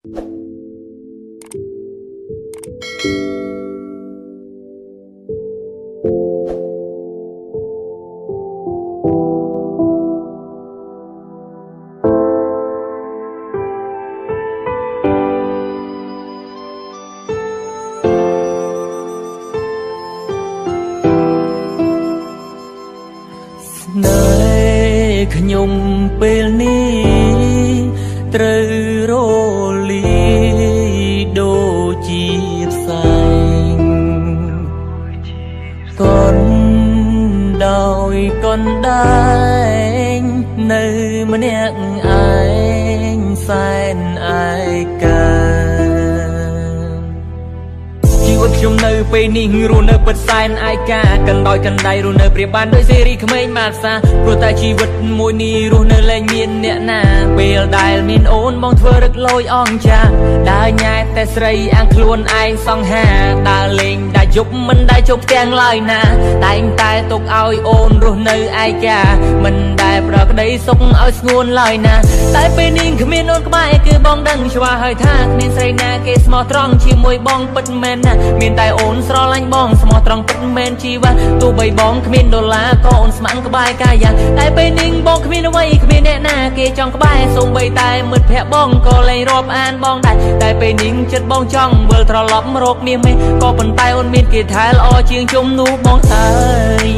ខ្ញុំពេលនេះត្រូវរលីដូចជាផ្សែងកូនដោយកូនដែងនៅម្នាក់ឯងសែនឯកាជីវិតខ្ញុំនៅពេលនេះរស់នៅពិតសែនឯកាកណ្ដោយកណ្ដៃរស់នៅព្រាបបានដោយសេរីក្មេងបានផ្សារព្រោះតែជីវិតមួយនេះរស់នៅលែងមានអ្នកណាពេលដែលមានអូនបងធ្វើរឹកលយអង្ចាដើរញ៉ែតែស្រីអាំងខ្លួនឯងសង្ហាដើរលេងតែយប់មិនដែលជប់ទាំងឡើយណាតែងតែទុកឲ្យអូនរស់នៅឯកាមិនដែលប្រក្តីសុខឲ្យស្ងួនឡើយណាតែពេលនេះគ្មានអូនក្បែរគឺបងដឹងច្បាស់ហើយថាគ្មានស្រីណាគេស្មោះត្រង់ជាមួយបងពិតមែនណាមានតែអូនស្រឡាញ់បងស្មោះត្រង់ពិតមែនជីវ៉ាទោះបីបងគ្មានដុល្លារក៏អូនស្ម័គ្រក្បែរកាយាតែពេលនេះបងគ្មានអ្វីគ្មានអ្នកណាគេចង់ក្បែរសូម្បីតែមិត្តភក្តិបងក៏លែងរាប់អានបងដែរតែពេលនេះចិត្តបងចង់វិលត្រឡប់រកមាសមេក៏ប៉ុន្តែអូនមានគេថែល្អជាងជុំនោះបងអើយ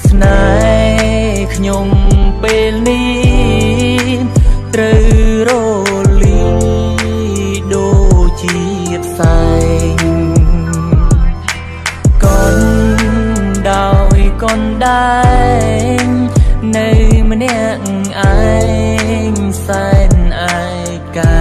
ស្នេហ៍ខ្ញុំពេលនេះត្រូវរលីដូចជាផ្សែងកូនដោយកូនដែងនៅម្នាក់ឯងសែនឯកា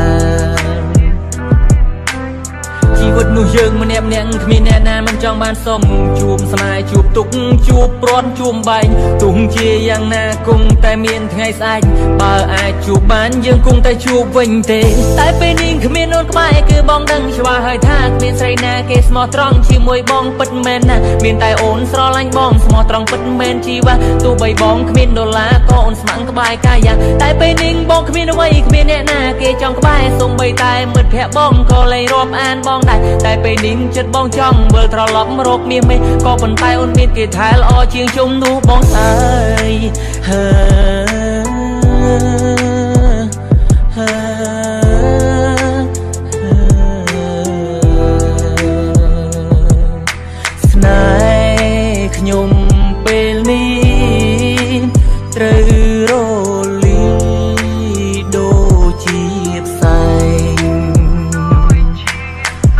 ជីវិតនោះយើងម្នាក់គ្មានអ្នកណាមិនចង់បានសុំជួបស្នេហ៍ជួបទុកជួបព្រាត់ជួបបែកទោះជាយ៉ាងណាគង់តែមានថ្ងៃស្អែកបើអាចជួបបានយើងគង់តែជួបវិញទេតែពេលនេះគ្មានអូនក្បែរគឺបងដឹងច្បាស់ហើយថាគ្មានស្រីណាគេស្មោះត្រង់ជាមួយបងពិតមែនណាមានតែអូនស្រឡាញ់បងស្មោះត្រង់ពិតមែនជីវ៉ាទោះបីបងគ្មានដុល្លារក៏អូនស្ម័គ្រក្បែរកាយាតែពេលនេះបងគ្មានអ្វីគ្មានអ្នកណាគេចង់ក្បែរសូម្បីតែមិត្តភក្តិបងក៏លែងរាប់អានបងដែរតែពេលនេះចិត្តបងចង់វិលត្រឡប់រកមាសមេក៏ប៉ុន្តែអូនមានគេថែល្អជាងជុំនោះបងអើយស្នេហ៍ខ្ញុំពេលនេះត្រូវរលីដូចជាផ្សែង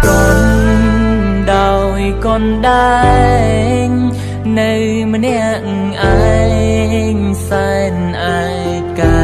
កូនដោយកូនដែងនៅម្នាក់ឯងសែនឯកា